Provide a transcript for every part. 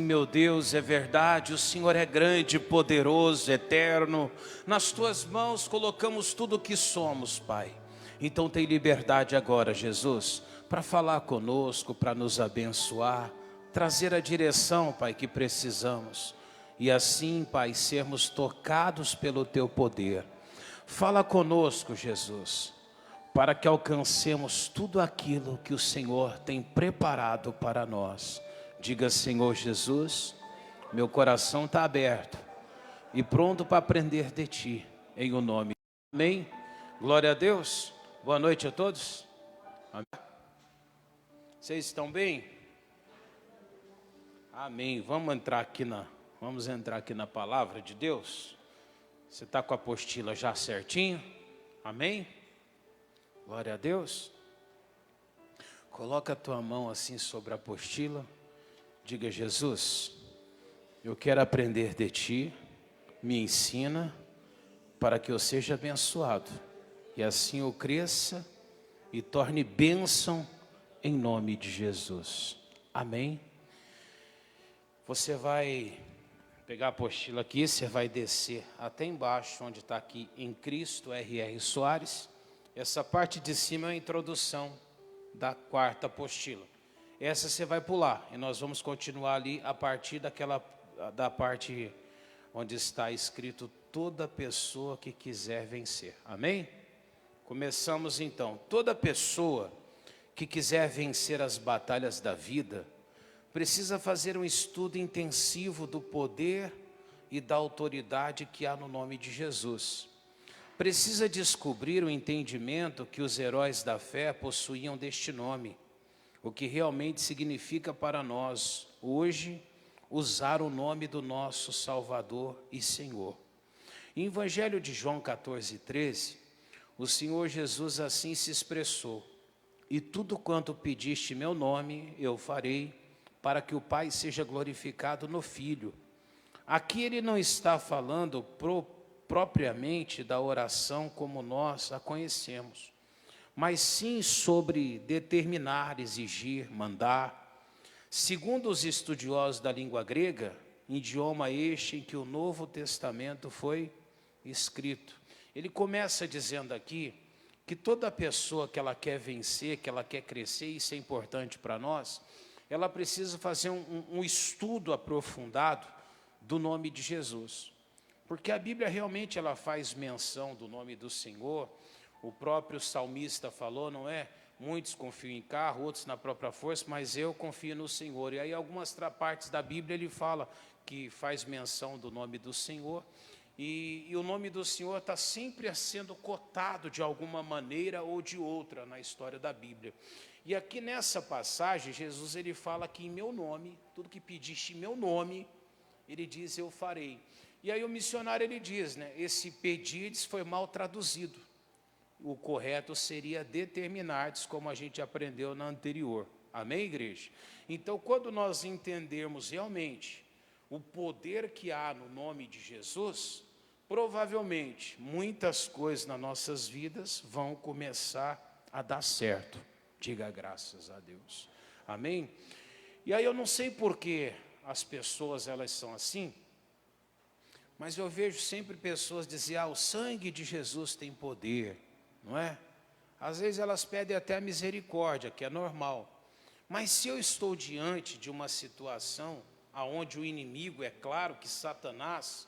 Meu Deus, é verdade, o Senhor é grande, poderoso, eterno. Nas tuas mãos colocamos tudo o que somos, Pai. Então tem liberdade agora, Jesus, para falar conosco, para nos abençoar, trazer a direção, Pai, que precisamos. E assim, Pai, sermos tocados pelo teu poder. Fala conosco, Jesus, para que alcancemos tudo aquilo que o Senhor tem preparado para nós. Diga, Senhor Jesus, meu coração está aberto e pronto para aprender de Ti, em o nome. Amém? Glória a Deus. Boa noite a todos. Amém. Vocês estão bem? Amém. Vamos entrar aqui na palavra de Deus. Você está com a apostila já certinho? Amém? Glória a Deus. Coloca a tua mão assim sobre a apostila. Diga, Jesus, eu quero aprender de Ti, me ensina para que eu seja abençoado. E assim eu cresça e torne bênção em nome de Jesus. Amém? Você vai pegar a apostila aqui, você vai descer até embaixo, onde está aqui, em Cristo, R.R. Soares. Essa parte de cima é a introdução da quarta apostila. Essa você vai pular, e nós vamos continuar ali a partir da parte onde está escrito toda pessoa que quiser vencer. Amém? Começamos então. Toda pessoa que quiser vencer as batalhas da vida, precisa fazer um estudo intensivo do poder e da autoridade que há no nome de Jesus. Precisa descobrir o entendimento que os heróis da fé possuíam deste nome, o que realmente significa para nós, hoje, usar o nome do nosso Salvador e Senhor. Em Evangelho de João 14:13, o Senhor Jesus assim se expressou: e tudo quanto pediste em meu nome, eu farei, para que o Pai seja glorificado no Filho. Aqui ele não está falando propriamente da oração como nós a conhecemos, mas sim sobre determinar, exigir, mandar. Segundo os estudiosos da língua grega, idioma este em que o Novo Testamento foi escrito. Ele começa dizendo aqui que toda pessoa que ela quer vencer, que ela quer crescer, isso é importante para nós, ela precisa fazer um estudo aprofundado do nome de Jesus. Porque a Bíblia realmente ela faz menção do nome do Senhor. O próprio salmista falou, não é? Muitos confiam em carro, outros na própria força, mas eu confio no Senhor. E aí algumas partes da Bíblia ele fala que faz menção do nome do Senhor. E o nome do Senhor está sempre sendo cotado de alguma maneira ou de outra na história da Bíblia. E aqui nessa passagem, Jesus ele fala que em meu nome, tudo que pediste em meu nome, ele diz eu farei. E aí o missionário ele diz, né? Esse pedides foi mal traduzido. O correto seria determinardes, como a gente aprendeu na anterior. Amém, igreja? Então, quando nós entendermos realmente o poder que há no nome de Jesus, provavelmente muitas coisas nas nossas vidas vão começar a dar certo. Diga graças a Deus. Amém? E aí eu não sei por que as pessoas elas são assim, mas eu vejo sempre pessoas dizer, o sangue de Jesus tem poder. Não é? Às vezes elas pedem até a misericórdia, que é normal. Mas se eu estou diante de uma situação onde o inimigo, é claro que Satanás,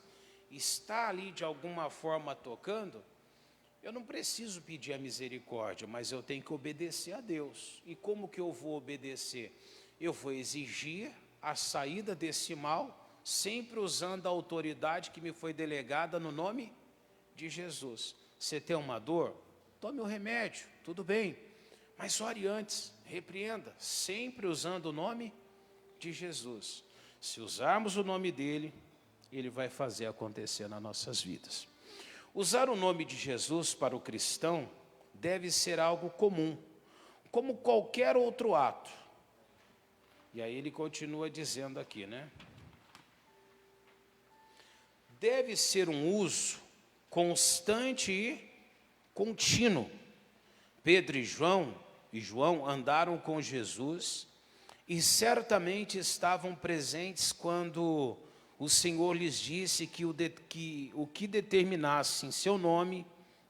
está ali de alguma forma tocando, eu não preciso pedir a misericórdia, mas eu tenho que obedecer a Deus. E como que eu vou obedecer? Eu vou exigir a saída desse mal, sempre usando a autoridade que me foi delegada no nome de Jesus. Você tem uma dor? Tome o remédio, tudo bem, mas ore antes, repreenda, sempre usando o nome de Jesus. Se usarmos o nome dele, ele vai fazer acontecer nas nossas vidas. Usar o nome de Jesus para o cristão deve ser algo comum, como qualquer outro ato. E aí ele continua dizendo aqui, né? Deve ser um uso constante e contínuo. Pedro e João andaram com Jesus E certamente estavam presentes quando o Senhor lhes disse que o que determinasse em seu nome,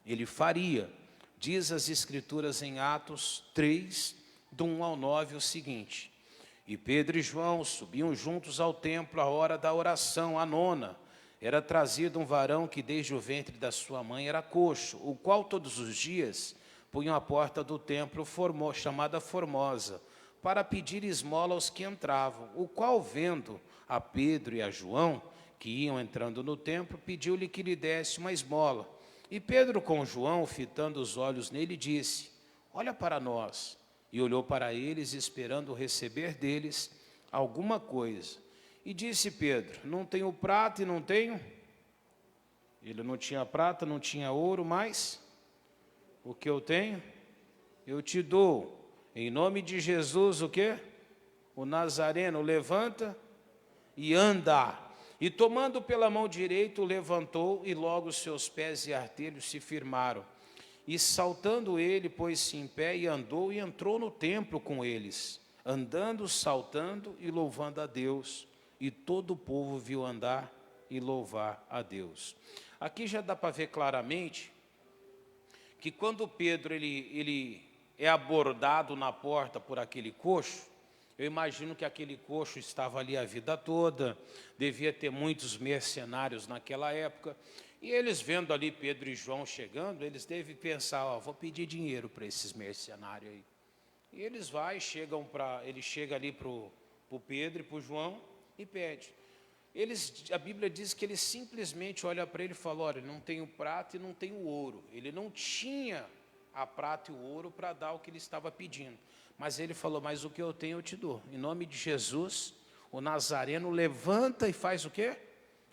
Ele faria. Diz as Escrituras em Atos 3, do 1 ao 9, o seguinte: E Pedro e João subiam juntos ao templo à hora da oração, a nona. Era trazido um varão que desde o ventre da sua mãe era coxo, o qual todos os dias punham à porta do templo chamada Formosa, para pedir esmola aos que entravam, o qual, vendo a Pedro e a João, que iam entrando no templo, pediu-lhe que lhe desse uma esmola. E Pedro, com João, fitando os olhos nele, disse: Olha para nós. E olhou para eles, esperando receber deles alguma coisa. E disse Pedro: Não tenho prata e não tenho. Ele não tinha prata, não tinha ouro, mas o que eu tenho, eu te dou. Em nome de Jesus, o quê? O Nazareno, levanta e anda. E tomando pela mão direita, o levantou, e logo os seus pés e artelhos se firmaram. E saltando ele, pôs-se em pé e andou, e entrou no templo com eles, andando, saltando e louvando a Deus. E todo o povo viu andar e louvar a Deus. Aqui já dá para ver claramente que quando Pedro ele é abordado na porta por aquele coxo, eu imagino que aquele coxo estava ali a vida toda, devia ter muitos mercenários naquela época, e eles vendo ali Pedro e João chegando, eles devem pensar: vou pedir dinheiro para esses mercenários aí. E eles ele chega ali para o Pedro e para o João e pede. A Bíblia diz que ele simplesmente olha para ele e fala: olha, não tenho prata e não tenho ouro. Ele não tinha a prata e o ouro para dar o que ele estava pedindo. Mas ele falou: mas o que eu tenho eu te dou. Em nome de Jesus, o Nazareno levanta e faz o quê?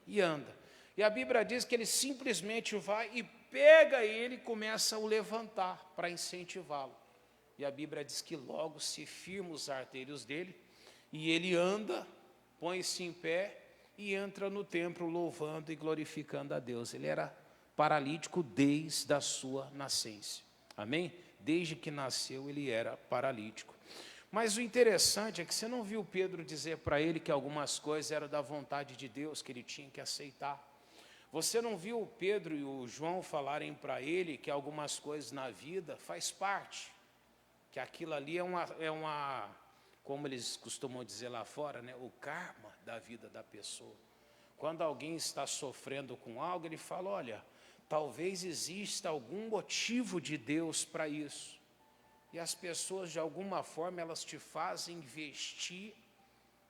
E anda. E a Bíblia diz que ele simplesmente vai e pega ele e começa a o levantar para incentivá-lo. E a Bíblia diz que logo se firma os artelhos dele, e ele anda, põe-se em pé e entra no templo louvando e glorificando a Deus. Ele era paralítico desde a sua nascença. Amém? Desde que nasceu ele era paralítico. Mas o interessante é que você não viu Pedro dizer para ele que algumas coisas eram da vontade de Deus, que ele tinha que aceitar. Você não viu o Pedro e o João falarem para ele que algumas coisas na vida faz parte, que aquilo ali é uma, como eles costumam dizer lá fora, né, o karma da vida da pessoa. Quando alguém está sofrendo com algo, ele fala: olha, talvez exista algum motivo de Deus para isso. E as pessoas, de alguma forma, elas te fazem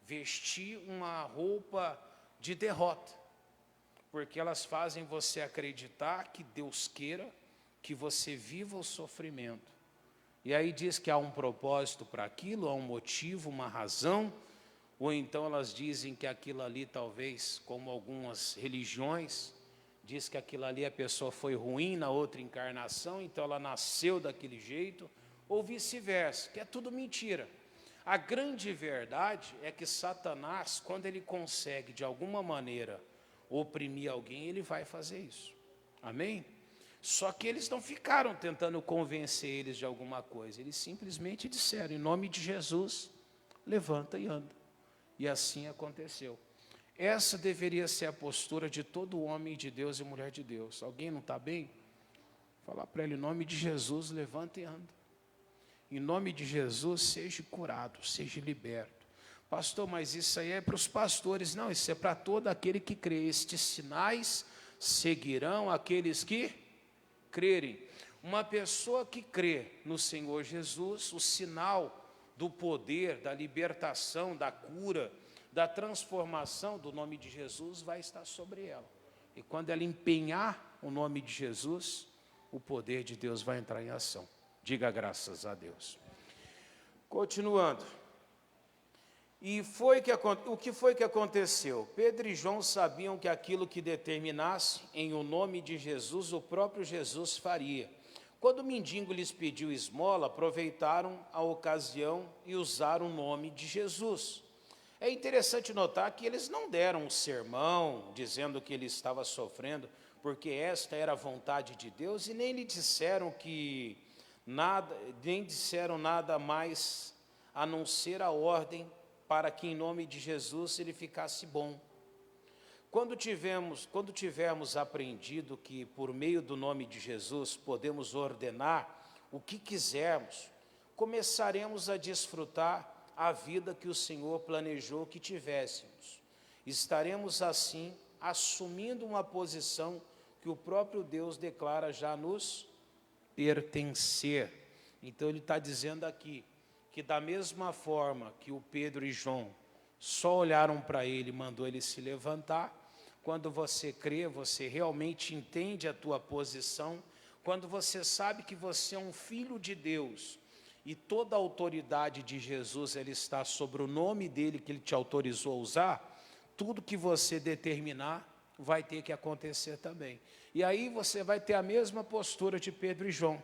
vestir uma roupa de derrota, porque elas fazem você acreditar que Deus queira que você viva o sofrimento. E aí diz que há um propósito para aquilo, há um motivo, uma razão, ou então elas dizem que aquilo ali, talvez, como algumas religiões, diz que aquilo ali a pessoa foi ruim na outra encarnação, então ela nasceu daquele jeito, ou vice-versa, que é tudo mentira. A grande verdade é que Satanás, quando ele consegue, de alguma maneira, oprimir alguém, ele vai fazer isso. Amém? Só que eles não ficaram tentando convencer eles de alguma coisa. Eles simplesmente disseram: em nome de Jesus, levanta e anda. E assim aconteceu. Essa deveria ser a postura de todo homem de Deus e mulher de Deus. Alguém não está bem? Falar para ele: em nome de Jesus, levanta e anda. Em nome de Jesus, seja curado, seja liberto. Pastor, mas isso aí é para os pastores. Não, isso é para todo aquele que crê. Estes sinais seguirão aqueles que crerem. Uma pessoa que crê no Senhor Jesus, o sinal do poder, da libertação, da cura, da transformação do nome de Jesus vai estar sobre ela. E quando ela empenhar o nome de Jesus, o poder de Deus vai entrar em ação. Diga graças a Deus. Continuando. O que foi que aconteceu? Pedro e João sabiam que aquilo que determinasse em o nome de Jesus, o próprio Jesus faria. Quando o mendigo lhes pediu esmola, aproveitaram a ocasião e usaram o nome de Jesus. É interessante notar que eles não deram um sermão dizendo que ele estava sofrendo, porque esta era a vontade de Deus, e nem lhe disseram nada mais a não ser a ordem para que em nome de Jesus ele ficasse bom. Quando tivermos aprendido que por meio do nome de Jesus podemos ordenar o que quisermos, começaremos a desfrutar a vida que o Senhor planejou que tivéssemos. Estaremos assim assumindo uma posição que o próprio Deus declara já nos pertencer. Então ele está dizendo aqui que da mesma forma que o Pedro e João só olharam para ele e mandou ele se levantar, quando você crê, você realmente entende a tua posição, quando você sabe que você é um filho de Deus e toda a autoridade de Jesus ela está sobre o nome dele que ele te autorizou a usar, tudo que você determinar vai ter que acontecer também. E aí você vai ter a mesma postura de Pedro e João.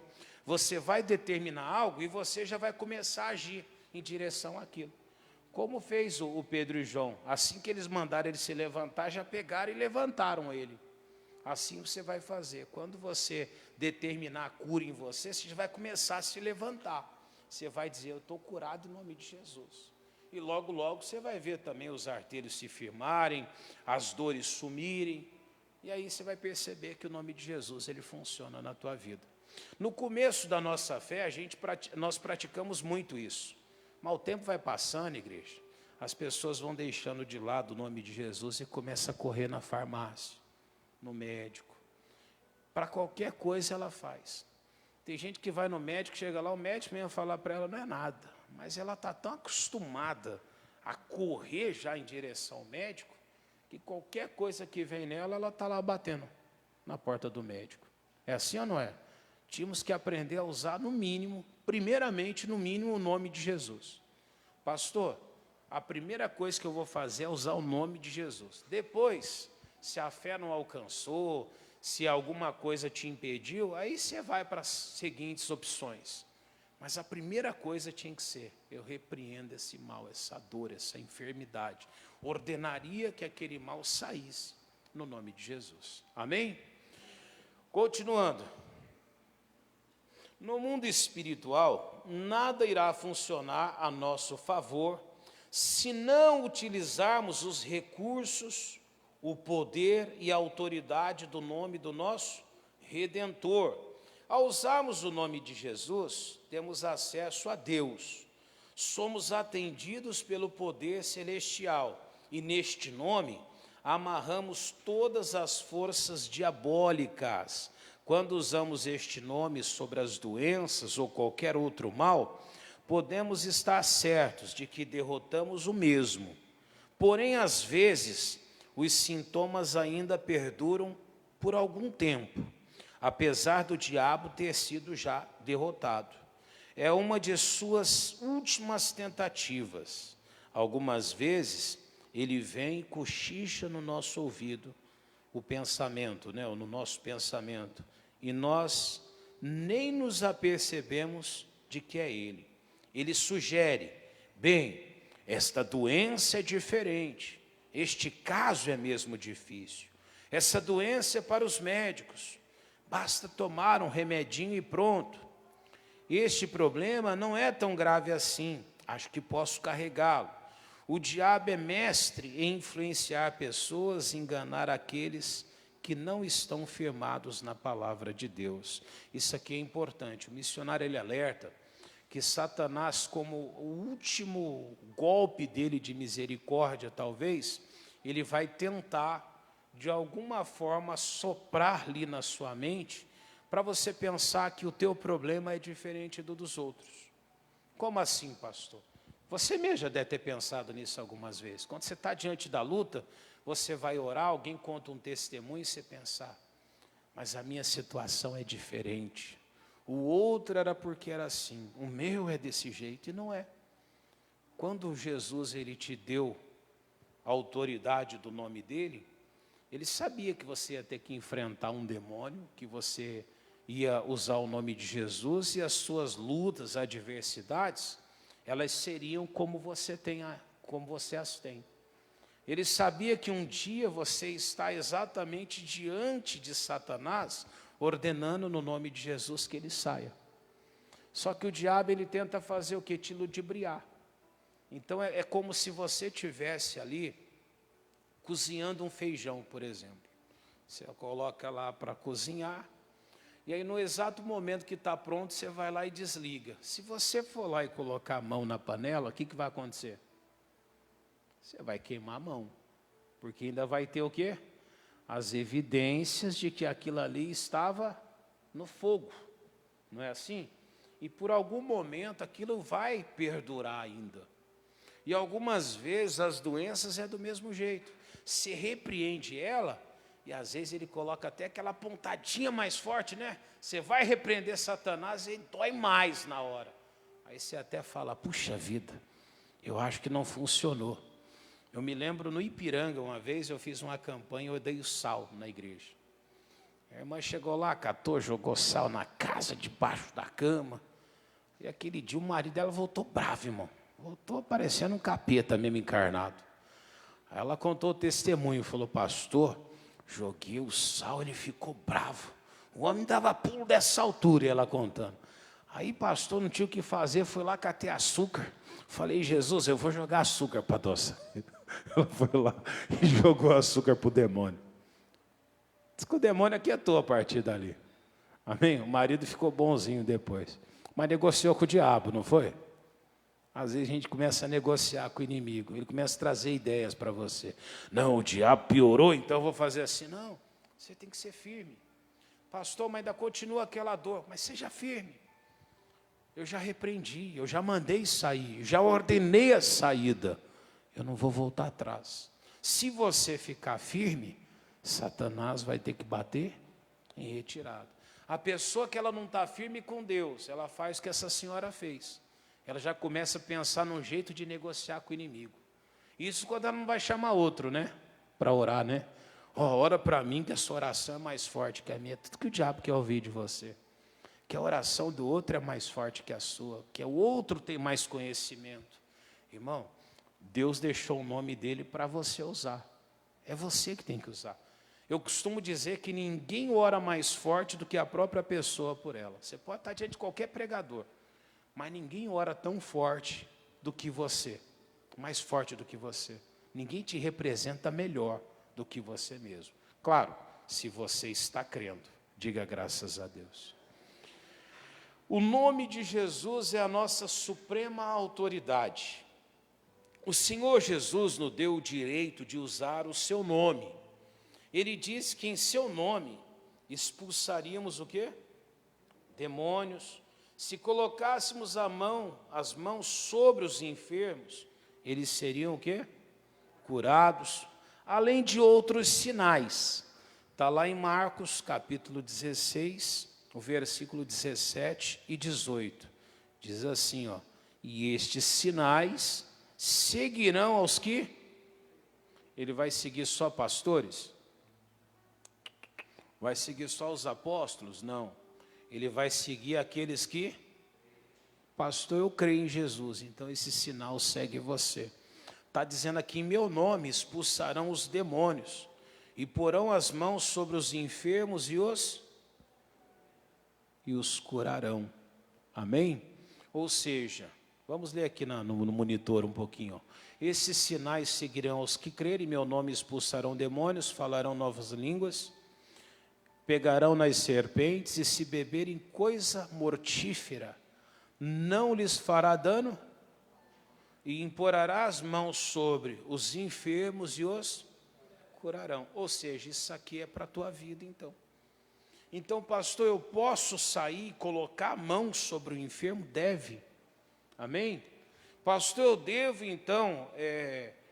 Você vai determinar algo e você já vai começar a agir em direção àquilo. Como fez o Pedro e João, assim que eles mandaram ele se levantar, já pegaram e levantaram ele. Assim você vai fazer. Quando você determinar a cura em você, você já vai começar a se levantar. Você vai dizer, eu estou curado em nome de Jesus. E logo, logo você vai ver também os artelhos se firmarem, as dores sumirem. E aí você vai perceber que o nome de Jesus, ele funciona na tua vida. No começo da nossa fé, nós praticamos muito isso. Mas o tempo vai passando, igreja, as pessoas vão deixando de lado o nome de Jesus e começam a correr na farmácia, no médico. Para qualquer coisa ela faz. Tem gente que vai no médico, chega lá, o médico mesmo falar para ela, não é nada. Mas ela está tão acostumada a correr já em direção ao médico, que qualquer coisa que vem nela, ela está lá batendo na porta do médico. É assim ou não é? Tínhamos que aprender a usar no mínimo, primeiramente no mínimo, o nome de Jesus. Pastor, a primeira coisa que eu vou fazer é usar o nome de Jesus. Depois, se a fé não alcançou, se alguma coisa te impediu, aí você vai para as seguintes opções. Mas a primeira coisa tinha que ser, eu repreendo esse mal, essa dor, essa enfermidade. Ordenaria que aquele mal saísse no nome de Jesus. Amém? Continuando. No mundo espiritual, nada irá funcionar a nosso favor se não utilizarmos os recursos, o poder e a autoridade do nome do nosso Redentor. Ao usarmos o nome de Jesus, temos acesso a Deus. Somos atendidos pelo poder celestial e neste nome amarramos todas as forças diabólicas. Quando usamos este nome sobre as doenças ou qualquer outro mal, podemos estar certos de que derrotamos o mesmo. Porém, às vezes, os sintomas ainda perduram por algum tempo, apesar do diabo ter sido já derrotado. É uma de suas últimas tentativas. Algumas vezes, ele vem e cochicha no nosso ouvido o pensamento, no nosso pensamento, e nós nem nos apercebemos de que é ele. Ele sugere, bem, esta doença é diferente, este caso é mesmo difícil, essa doença é para os médicos, basta tomar um remedinho e pronto. Este problema não é tão grave assim, acho que posso carregá-lo. O diabo é mestre em influenciar pessoas, enganar aqueles que não estão firmados na palavra de Deus. Isso aqui é importante. O missionário ele alerta que Satanás, como o último golpe dele de misericórdia, talvez, ele vai tentar, de alguma forma, soprar ali na sua mente, para você pensar que o teu problema é diferente do dos outros. Como assim, pastor? Você mesmo já deve ter pensado nisso algumas vezes. Quando você está diante da luta, você vai orar, alguém conta um testemunho e você pensar, mas a minha situação é diferente. O outro era porque era assim, o meu é desse jeito, e não é. Quando Jesus ele te deu a autoridade do nome dele, ele sabia que você ia ter que enfrentar um demônio, que você ia usar o nome de Jesus, e as suas lutas, adversidades, elas seriam como você as tem. Ele sabia que um dia você está exatamente diante de Satanás, ordenando no nome de Jesus que ele saia. Só que o diabo ele tenta fazer o que? Te ludibriar. Então é como se você tivesse ali cozinhando um feijão, por exemplo. Você coloca lá para cozinhar, e aí no exato momento que está pronto, você vai lá e desliga. Se você for lá e colocar a mão na panela, o que vai acontecer? Você vai queimar a mão, porque ainda vai ter o quê? As evidências de que aquilo ali estava no fogo, não é assim? E por algum momento aquilo vai perdurar ainda. E algumas vezes as doenças é do mesmo jeito. Se repreende ela, e às vezes ele coloca até aquela pontadinha mais forte, né? Você vai repreender Satanás e ele dói mais na hora. Aí você até fala, puxa vida, eu acho que não funcionou. Eu me lembro no Ipiranga, uma vez eu fiz uma campanha, eu dei o sal na igreja. A irmã chegou lá, catou, jogou sal na casa, debaixo da cama. E aquele dia o marido dela voltou bravo, irmão. Voltou parecendo um capeta mesmo encarnado. Aí ela contou o testemunho, falou, pastor, joguei o sal, ele ficou bravo. O homem dava pulo dessa altura, e ela contando. Aí, pastor, não tinha o que fazer, fui lá, catei açúcar. Falei, Jesus, eu vou jogar açúcar para adoçar. Ela foi lá e jogou açúcar para o demônio. Diz que o demônio aquietou a partir dali. Amém? O marido ficou bonzinho depois. Mas negociou com o diabo, não foi? Às vezes a gente começa a negociar com o inimigo. Ele começa a trazer ideias para você. Não, o diabo piorou, então eu vou fazer assim. Não, você tem que ser firme. Pastor, mas ainda continua aquela dor. Mas seja firme. Eu já repreendi, eu já mandei sair, já ordenei a saída. Eu não vou voltar atrás. Se você ficar firme, Satanás vai ter que bater em retirada. A pessoa que ela não está firme com Deus, ela faz o que essa senhora fez. Ela já começa a pensar num jeito de negociar com o inimigo. Isso quando ela não vai chamar outro, né? Para orar, né? Ora para mim que essa oração é mais forte que a minha. Tudo que o diabo quer ouvir de você. Que a oração do outro é mais forte que a sua. Que o outro tem mais conhecimento. Irmão, Deus deixou o nome dele para você usar. É você que tem que usar. Eu costumo dizer que ninguém ora mais forte do que a própria pessoa por ela. Você pode estar diante de qualquer pregador, mas ninguém ora tão forte do que você, mais forte do que você. Ninguém te representa melhor do que você mesmo. Claro, se você está crendo, diga graças a Deus. O nome de Jesus é a nossa suprema autoridade. O Senhor Jesus nos deu o direito de usar o seu nome. Ele disse que em seu nome expulsaríamos o quê? Demônios. Se colocássemos as mãos sobre os enfermos, eles seriam o quê? Curados. Além de outros sinais. Está lá em Marcos, capítulo 16, o versículo 17 e 18. Diz assim, ó. E estes sinais seguirão aos que? Ele vai seguir só pastores? Vai seguir só os apóstolos? Não. Ele vai seguir aqueles que? Pastor, eu creio em Jesus, então esse sinal segue você. Está dizendo aqui, em meu nome expulsarão os demônios e porão as mãos sobre os enfermos e os curarão. Amém? Ou seja, vamos ler aqui no monitor um pouquinho. Ó. Esses sinais seguirão aos que crerem, em meu nome expulsarão demônios, falarão novas línguas, pegarão nas serpentes e se beberem coisa mortífera, não lhes fará dano, e imporará as mãos sobre os enfermos e os curarão. Ou seja, isso aqui é para a tua vida então. Então, pastor, eu posso sair e colocar a mão sobre o enfermo? Deve. Amém? Pastor, eu devo então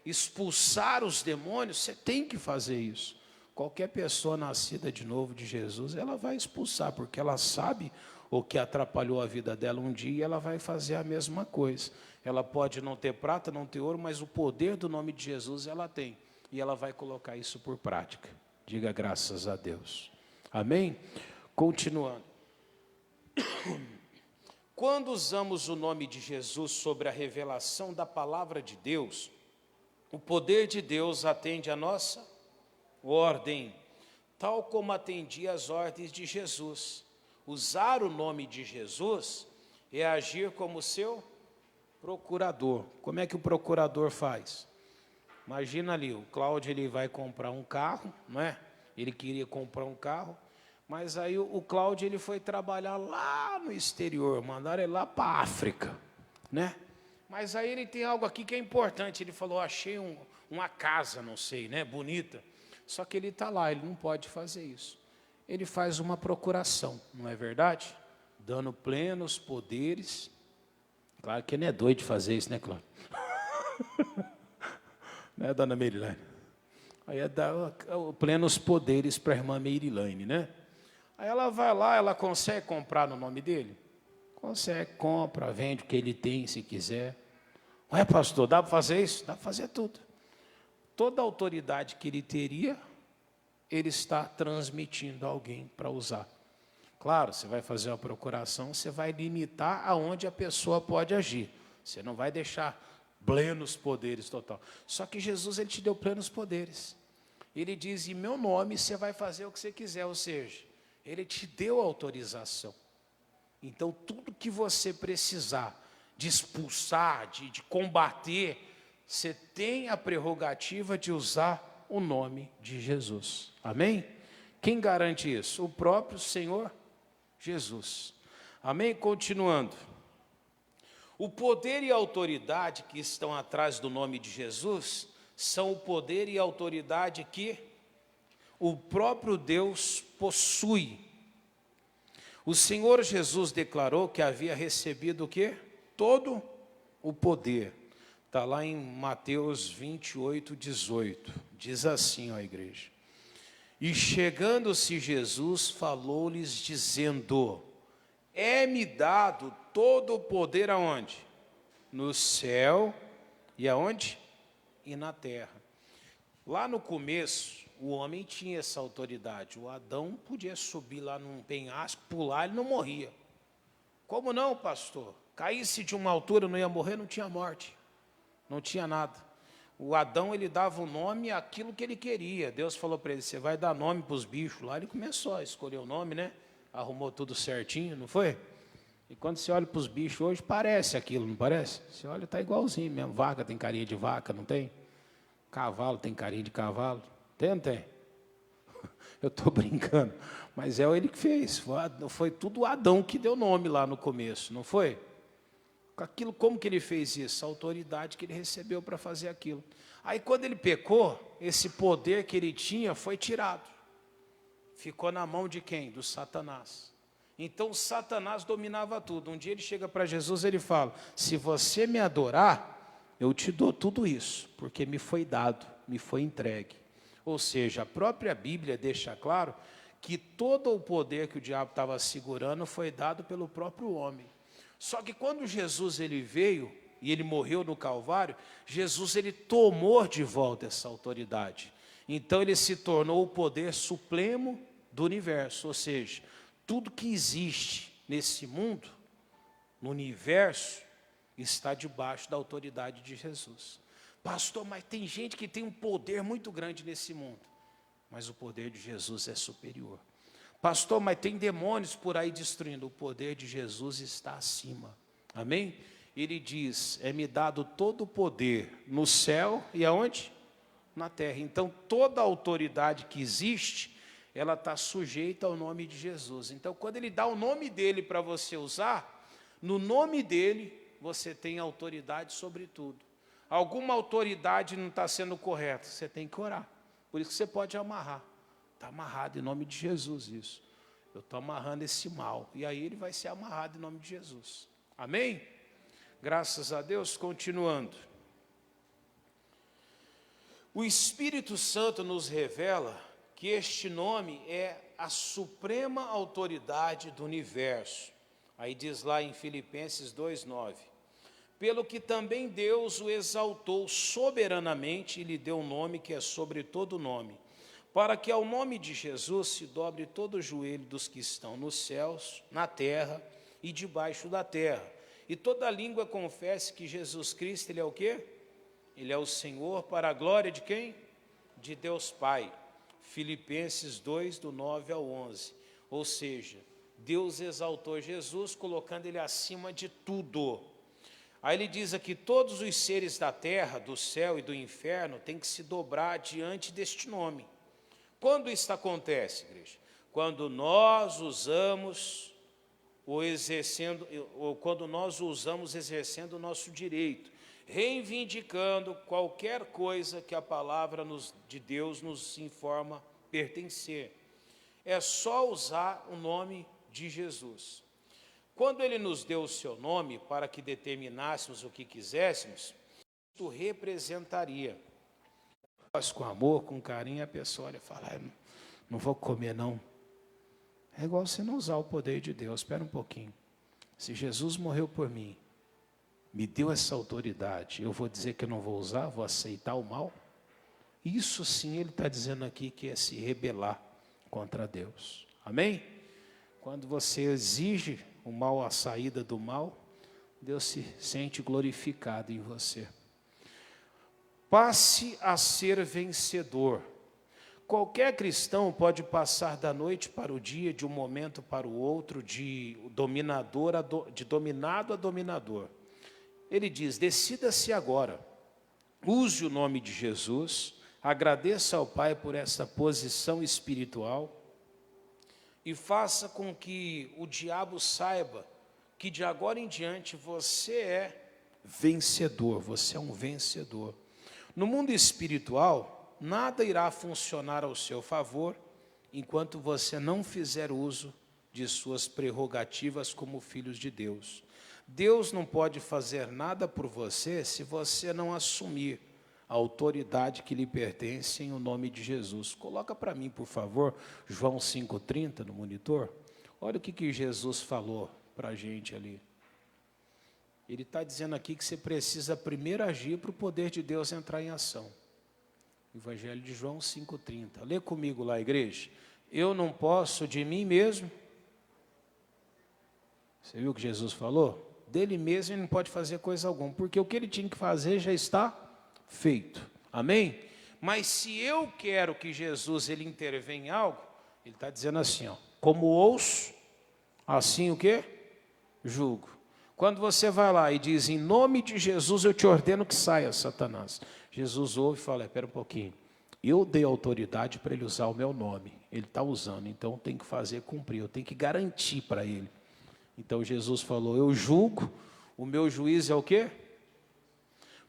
expulsar os demônios? Você tem que fazer isso. Qualquer pessoa nascida de novo de Jesus, ela vai expulsar, porque ela sabe o que atrapalhou a vida dela um dia e ela vai fazer a mesma coisa. Ela pode não ter prata, não ter ouro, mas o poder do nome de Jesus ela tem. E ela vai colocar isso por prática. Diga graças a Deus. Amém? Continuando. Quando usamos o nome de Jesus sobre a revelação da palavra de Deus, o poder de Deus atende a nossa ordem, tal como atendia as ordens de Jesus. Usar o nome de Jesus é agir como seu Procurador. Como é que o procurador faz? Imagina ali, o Cláudio ele vai comprar um carro, não é? Ele queria comprar um carro, mas aí o Cláudio ele foi trabalhar lá no exterior, mandaram ele lá para a África, né? Mas aí ele tem algo aqui que é importante. Ele falou, achei uma casa, não sei, né? Bonita. Só que ele está lá, ele não pode fazer isso. Ele faz uma procuração, não é verdade? Dando plenos poderes. Claro que ele não é doido de fazer isso, né, Cláudio? Né, dona Merilane? Aí é dar plenos poderes para a irmã Merilane, né? Aí ela vai lá, ela consegue comprar no nome dele? Consegue, compra, vende o que ele tem, se quiser. Ué, pastor, dá para fazer isso? Dá para fazer tudo. Toda a autoridade que ele teria, ele está transmitindo a alguém para usar. Claro, você vai fazer uma procuração, você vai limitar aonde a pessoa pode agir. Você não vai deixar plenos poderes total. Só que Jesus, ele te deu plenos poderes. Ele diz, em meu nome, você vai fazer o que você quiser. Ou seja, ele te deu autorização. Então, tudo que você precisar de expulsar, de combater, você tem a prerrogativa de usar o nome de Jesus. Amém? Quem garante isso? O próprio Senhor Jesus. Amém? Continuando. O poder e a autoridade que estão atrás do nome de Jesus são o poder e a autoridade que o próprio Deus possui. O Senhor Jesus declarou que havia recebido o quê? Todo o poder. Está lá em Mateus 28, 18. Diz assim, ó igreja. E chegando-se Jesus, falou-lhes dizendo, é-me dado todo o poder aonde? No céu e aonde? E na terra. Lá no começo, o homem tinha essa autoridade. O Adão podia subir lá num penhasco, pular, ele não morria. Como não, pastor? Caísse de uma altura, não ia morrer, não tinha morte. Não tinha nada. O Adão, ele dava o nome àquilo que ele queria. Deus falou para ele, você vai dar nome para os bichos lá. Ele começou a escolher o nome, né? Arrumou tudo certinho, não foi? E quando você olha para os bichos hoje, parece aquilo, não parece? Você olha, está igualzinho mesmo. Vaca tem carinha de vaca, não tem? Cavalo tem carinha de cavalo. Tem ou não tem? Eu estou brincando. Mas é ele que fez. Foi tudo o Adão que deu nome lá no começo, não foi? Aquilo, como que ele fez isso? A autoridade que ele recebeu para fazer aquilo. Aí quando ele pecou, esse poder que ele tinha foi tirado. Ficou na mão de quem? Do Satanás. Então Satanás dominava tudo. Um dia ele chega para Jesus e ele fala, se você me adorar, eu te dou tudo isso, porque me foi dado, me foi entregue. Ou seja, a própria Bíblia deixa claro que todo o poder que o diabo estava segurando foi dado pelo próprio homem. Só que quando Jesus ele veio e ele morreu no Calvário, Jesus ele tomou de volta essa autoridade. Então ele se tornou o poder supremo do universo, ou seja, tudo que existe nesse mundo, no universo, está debaixo da autoridade de Jesus. Pastor, mas tem gente que tem um poder muito grande nesse mundo, mas o poder de Jesus é superior. Pastor, mas tem demônios por aí destruindo. O poder de Jesus está acima. Amém? Ele diz, é-me dado todo o poder no céu e aonde? Na terra. Então, toda a autoridade que existe, ela está sujeita ao nome de Jesus. Então, quando ele dá o nome dele para você usar, no nome dele, você tem autoridade sobre tudo. Alguma autoridade não está sendo correta, você tem que orar. Por isso que você pode amarrar. Está amarrado em nome de Jesus isso. Eu estou amarrando esse mal. E aí ele vai ser amarrado em nome de Jesus. Amém? Graças a Deus, continuando. O Espírito Santo nos revela que este nome é a suprema autoridade do universo. Aí diz lá em Filipenses 2:9. Pelo que também Deus o exaltou soberanamente e lhe deu um nome que é sobre todo nome, para que ao nome de Jesus se dobre todo o joelho dos que estão nos céus, na terra e debaixo da terra, e toda língua confesse que Jesus Cristo, Ele é o quê? Ele é o Senhor, para a glória de quem? De Deus Pai. Filipenses 2, do 9 ao 11. Ou seja, Deus exaltou Jesus, colocando Ele acima de tudo. Aí ele diz aqui, todos os seres da terra, do céu e do inferno têm que se dobrar diante deste nome. Quando isso acontece, igreja? Quando nós usamos exercendo o nosso direito, reivindicando qualquer coisa que a palavra de Deus nos informa pertencer. É só usar o nome de Jesus. Quando ele nos deu o seu nome para que determinássemos o que quiséssemos, isso representaria. Mas com amor, com carinho, a pessoa olha e fala, não vou comer não. É igual você não usar o poder de Deus. Espera um pouquinho. Se Jesus morreu por mim, me deu essa autoridade, eu vou dizer que eu não vou usar, vou aceitar o mal? Isso sim ele está dizendo aqui que é se rebelar contra Deus. Amém? Quando você exige o mal, a saída do mal, Deus se sente glorificado em você. Passe a ser vencedor. Qualquer cristão pode passar da noite para o dia, de um momento para o outro, de dominado a dominador. Ele diz, decida-se agora, use o nome de Jesus, agradeça ao Pai por essa posição espiritual e faça com que o diabo saiba que de agora em diante você é vencedor, você é um vencedor. No mundo espiritual, nada irá funcionar ao seu favor enquanto você não fizer uso de suas prerrogativas como filhos de Deus. Deus não pode fazer nada por você se você não assumir a autoridade que lhe pertence em o nome de Jesus. Coloca para mim, por favor, João 5,30 no monitor. Olha o que Jesus falou para a gente ali. Ele está dizendo aqui que você precisa primeiro agir para o poder de Deus entrar em ação. Evangelho de João 5,30. Lê comigo lá, igreja. Eu não posso de mim mesmo. Você viu o que Jesus falou? Dele mesmo ele não pode fazer coisa alguma, porque o que ele tinha que fazer já está feito. Amém? Mas se eu quero que Jesus ele intervenha em algo, ele está dizendo assim, ó, como ouço, assim o quê? Julgo. Quando você vai lá e diz, em nome de Jesus eu te ordeno que saia, Satanás. Jesus ouve e fala, espera um pouquinho, eu dei autoridade para ele usar o meu nome, ele está usando, então tem que fazer cumprir, eu tenho que garantir para ele. Então Jesus falou, eu julgo, o meu juízo é o quê?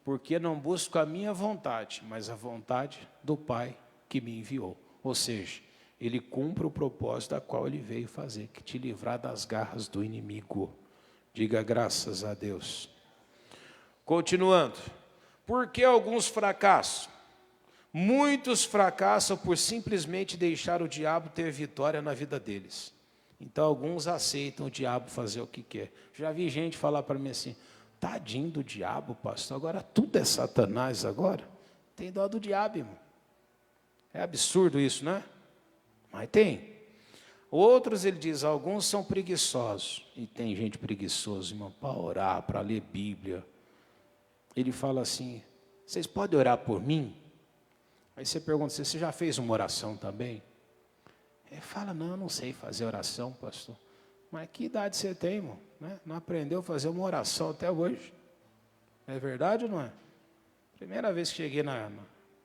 Porque não busco a minha vontade, mas a vontade do Pai que me enviou. Ou seja, ele cumpre o propósito a qual ele veio fazer, que te livrar das garras do inimigo. Diga graças a Deus. Continuando. Por que alguns fracassam? Muitos fracassam por simplesmente deixar o diabo ter vitória na vida deles. Então alguns aceitam o diabo fazer o que quer. Já vi gente falar para mim assim, tadinho do diabo, pastor, agora tudo é Satanás agora. Tem dó do diabo, irmão. É absurdo isso, né? Mas tem. Outros, ele diz, alguns são preguiçosos. E tem gente preguiçosa, irmão, para orar, para ler Bíblia. Ele fala assim, vocês podem orar por mim? Aí você pergunta, você já fez uma oração também? Ele fala, não, eu não sei fazer oração, pastor. Mas que idade você tem, irmão? Né? Não aprendeu a fazer uma oração até hoje. É verdade ou não é? Primeira vez que cheguei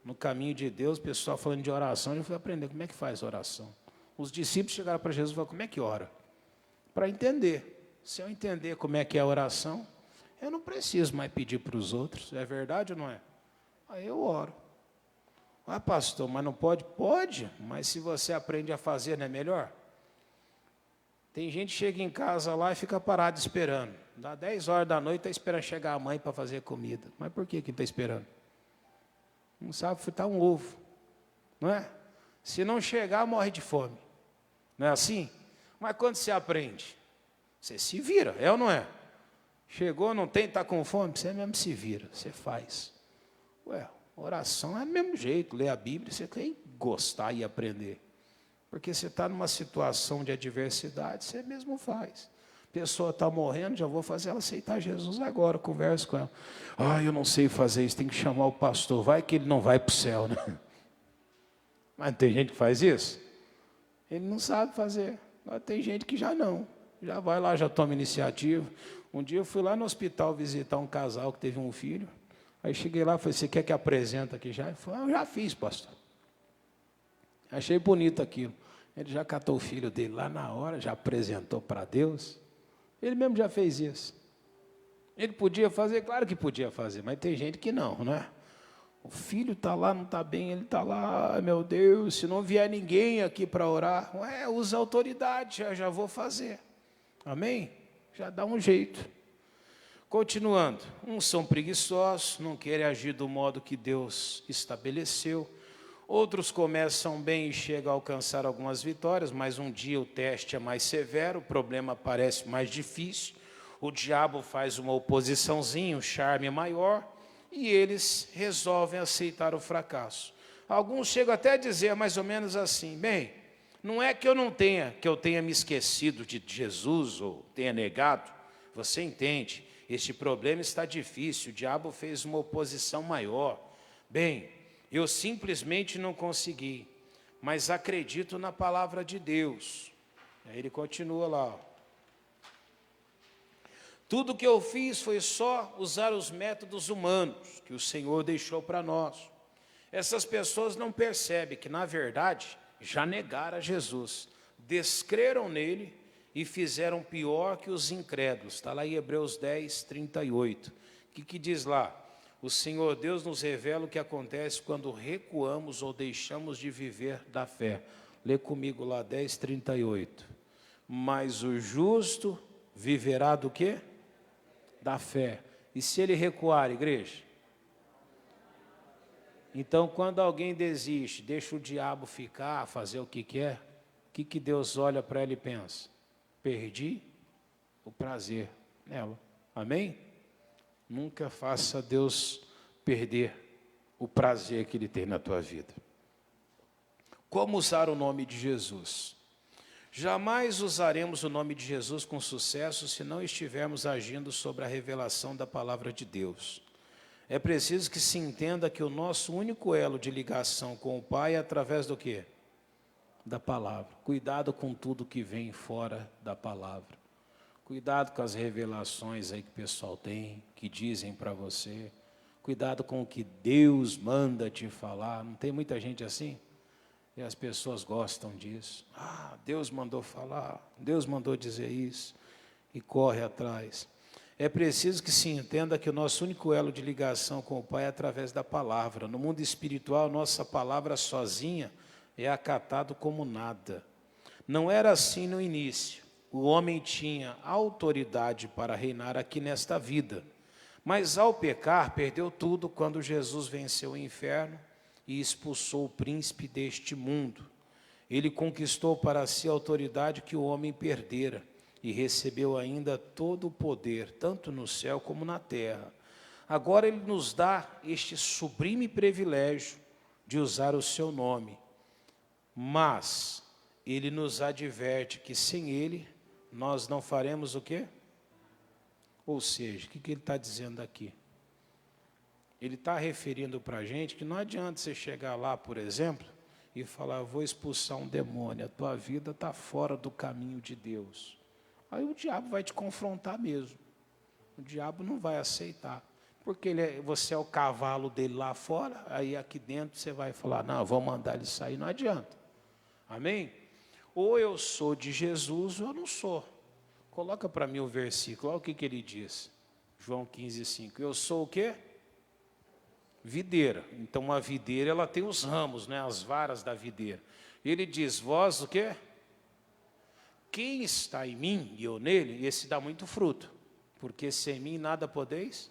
no caminho de Deus, o pessoal falando de oração, eu fui aprender como é que faz oração. Os discípulos chegaram para Jesus e falaram, como é que ora? Para entender. Se eu entender como é que é a oração, eu não preciso mais pedir para os outros. É verdade ou não é? Aí eu oro. Ah, pastor, mas não pode? Pode, mas se você aprende a fazer, não é melhor? Tem gente que chega em casa lá e fica parado esperando. Dá 10 horas da noite, está esperando chegar a mãe para fazer comida. Mas por que está esperando? Não sabe fritar um ovo, não é? Se não chegar, morre de fome. Não é assim? Mas quando você aprende, você se vira, é ou não é? Chegou, não tem, está com fome, você mesmo se vira, você faz. Ué, oração é do mesmo jeito, ler a Bíblia, você tem que gostar e aprender. Porque você está numa situação de adversidade, você mesmo faz. A pessoa está morrendo, já vou fazer ela aceitar Jesus agora, converso com ela. Ah, eu não sei fazer isso, tem que chamar o pastor, vai que ele não vai para o céu, né? Mas tem gente que faz isso? Ele não sabe fazer, mas tem gente que já não. Já vai lá, já toma iniciativa. Um dia eu fui lá no hospital visitar um casal que teve um filho. Aí cheguei lá e falei, você quer que apresente aqui já? Ele falou, eu já fiz, pastor. Achei bonito aquilo. Ele já catou o filho dele lá na hora, já apresentou para Deus. Ele mesmo já fez isso. Ele podia fazer, claro que podia fazer, mas tem gente que não, não é? O filho está lá, não está bem, ele está lá, ai, meu Deus, se não vier ninguém aqui para orar, usa a autoridade, já vou fazer. Amém? Já dá um jeito. Continuando, uns são preguiçosos, não querem agir do modo que Deus estabeleceu. Outros começam bem e chegam a alcançar algumas vitórias, mas um dia o teste é mais severo, o problema parece mais difícil, o diabo faz uma oposiçãozinha, um charme maior, e eles resolvem aceitar o fracasso. Alguns chegam até a dizer mais ou menos assim, bem, não é que eu tenha me esquecido de Jesus ou tenha negado, você entende, este problema está difícil, o diabo fez uma oposição maior. Bem, eu simplesmente não consegui, mas acredito na palavra de Deus. Aí ele continua lá. Ó. Tudo que eu fiz foi só usar os métodos humanos que o Senhor deixou para nós. Essas pessoas não percebem que, na verdade, já negaram a Jesus, descreram nele e fizeram pior que os incrédulos. Está lá em Hebreus 10, 38. O que diz lá? O Senhor Deus nos revela o que acontece quando recuamos ou deixamos de viver da fé. Lê comigo lá, 10, 38. Mas o justo viverá do quê? Da fé. E se ele recuar, igreja? Então, quando alguém desiste, deixa o diabo ficar, fazer o que quer, o que Deus olha para ele e pensa? Perdi o prazer nela. Amém? Nunca faça Deus perder o prazer que Ele tem na tua vida. Como usar o nome de Jesus? Jamais usaremos o nome de Jesus com sucesso se não estivermos agindo sobre a revelação da palavra de Deus. É preciso que se entenda que o nosso único elo de ligação com o Pai é através do quê? Da palavra. Cuidado com tudo que vem fora da palavra. Cuidado com as revelações aí que o pessoal tem, que dizem para você. Cuidado com o que Deus manda te falar. Não tem muita gente assim? E as pessoas gostam disso. Ah, Deus mandou falar, Deus mandou dizer isso. E corre atrás. É preciso que se entenda que o nosso único elo de ligação com o Pai é através da palavra. No mundo espiritual, nossa palavra sozinha é acatado como nada. Não era assim no início. O homem tinha autoridade para reinar aqui nesta vida. Mas ao pecar, perdeu tudo quando Jesus venceu o inferno e expulsou o príncipe deste mundo. Ele conquistou para si a autoridade que o homem perdera e recebeu ainda todo o poder, tanto no céu como na terra. Agora ele nos dá este sublime privilégio de usar o seu nome. Mas ele nos adverte que sem ele nós não faremos o quê? Ou seja, o que ele está dizendo aqui? Ele está referindo para a gente que não adianta você chegar lá, por exemplo, e falar, vou expulsar um demônio, a tua vida está fora do caminho de Deus. Aí o diabo vai te confrontar mesmo. O diabo não vai aceitar. Porque você é o cavalo dele lá fora, aí aqui dentro você vai falar, não, vou mandar ele sair, não adianta. Amém? Ou eu sou de Jesus ou eu não sou. Coloca para mim o versículo, olha o que ele diz. João 15, 5. Eu sou o quê? Videira. Então uma videira, ela tem os ramos, né, as varas da videira. Ele diz, vós o quê? Quem está em mim e eu nele, esse dá muito fruto. Porque sem mim nada podeis.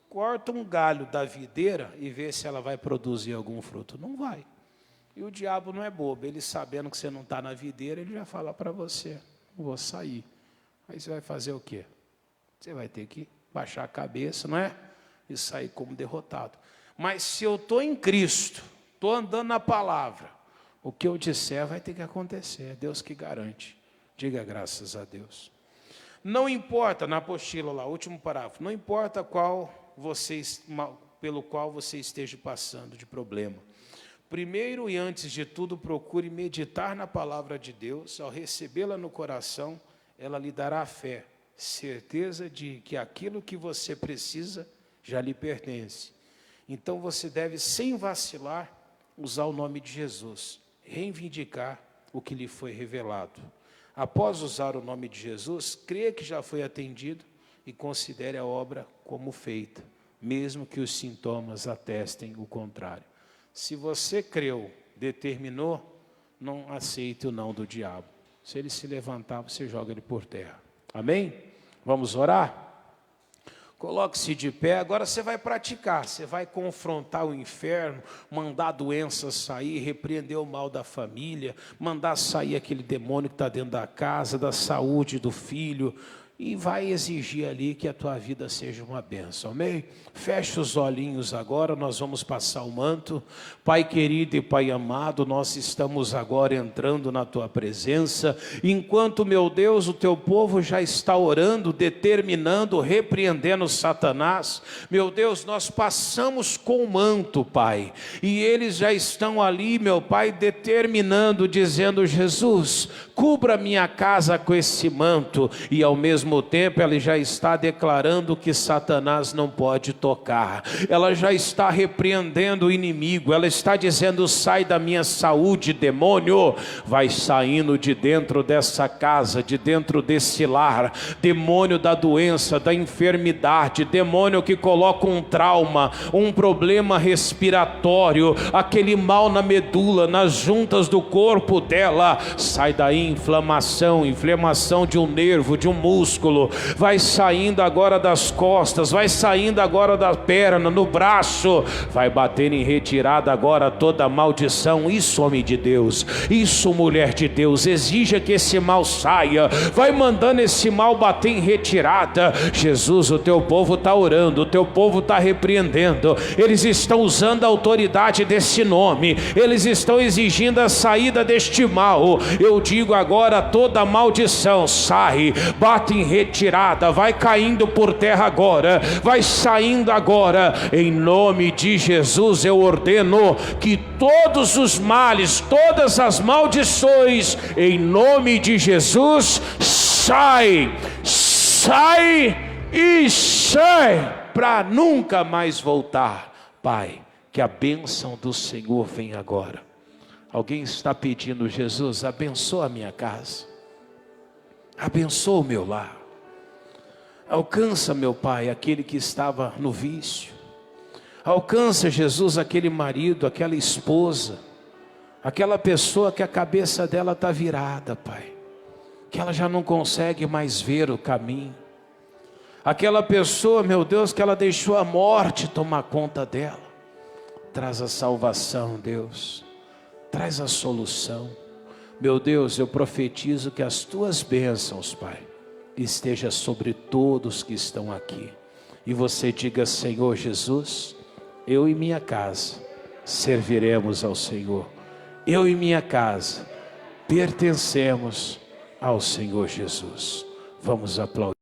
Corta um galho da videira e vê se ela vai produzir algum fruto. Não vai. E o diabo não é bobo. Ele sabendo que você não está na videira, ele já fala para você, vou sair. Aí você vai fazer o quê? Você vai ter que baixar a cabeça, não é? E sair como derrotado. Mas se eu estou em Cristo, estou andando na palavra, o que eu disser vai ter que acontecer. É Deus que garante. Diga graças a Deus. Não importa, na apostila lá, último parágrafo, não importa pelo qual você esteja passando de problema. Primeiro e antes de tudo, procure meditar na palavra de Deus, ao recebê-la no coração, ela lhe dará fé, certeza de que aquilo que você precisa já lhe pertence. Então você deve, sem vacilar, usar o nome de Jesus, reivindicar o que lhe foi revelado. Após usar o nome de Jesus, creia que já foi atendido e considere a obra como feita, mesmo que os sintomas atestem o contrário. Se você creu, determinou, não aceite o não do diabo. Se ele se levantar, você joga ele por terra. Amém? Vamos orar? Coloque-se de pé, agora você vai praticar, você vai confrontar o inferno, mandar a doença sair, repreender o mal da família, mandar sair aquele demônio que está dentro da casa, da saúde do filho, e vai exigir ali que a tua vida seja uma bênção, amém? Feche os olhinhos agora, nós vamos passar o manto. Pai querido e Pai amado, nós estamos agora entrando na tua presença, enquanto, meu Deus, o teu povo já está orando, determinando, repreendendo Satanás. Meu Deus, nós passamos com o manto, Pai, e eles já estão ali, meu Pai, determinando, dizendo: Jesus, cubra minha casa com esse manto, e ao mesmo tempo ela já está declarando que Satanás não pode tocar, ela já está repreendendo o inimigo, ela está dizendo: sai da minha saúde, demônio, vai saindo de dentro dessa casa, de dentro desse lar, demônio da doença, da enfermidade, demônio que coloca um trauma, um problema respiratório, aquele mal na medula, nas juntas do corpo dela, sai daí, inflamação de um nervo, de um músculo, vai saindo agora das costas, vai saindo agora da perna, no braço, vai bater em retirada agora toda maldição. Isso, homem de Deus, isso, mulher de Deus, exija que esse mal saia, vai mandando esse mal bater em retirada. Jesus, o teu povo está orando, o teu povo está repreendendo, eles estão usando a autoridade desse nome, eles estão exigindo a saída deste mal. Eu digo agora, toda maldição sai, bate em retirada, vai caindo por terra agora, vai saindo agora, em nome de Jesus. Eu ordeno que todos os males, todas as maldições, em nome de Jesus, sai e sai, para nunca mais voltar. Pai, que a bênção do Senhor venha agora. Alguém está pedindo: Jesus, abençoa a minha casa, abençoa o meu lar, alcança, meu Pai, aquele que estava no vício, alcança, Jesus, aquele marido, aquela esposa, aquela pessoa que a cabeça dela está virada, Pai, que ela já não consegue mais ver o caminho, aquela pessoa, meu Deus, que ela deixou a morte tomar conta dela. Traz a salvação, Deus, traz a solução. Meu Deus, eu profetizo que as tuas bênçãos, Pai, esteja sobre todos que estão aqui. E você diga: Senhor Jesus, eu e minha casa serviremos ao Senhor. Eu e minha casa pertencemos ao Senhor Jesus. Vamos aplaudir.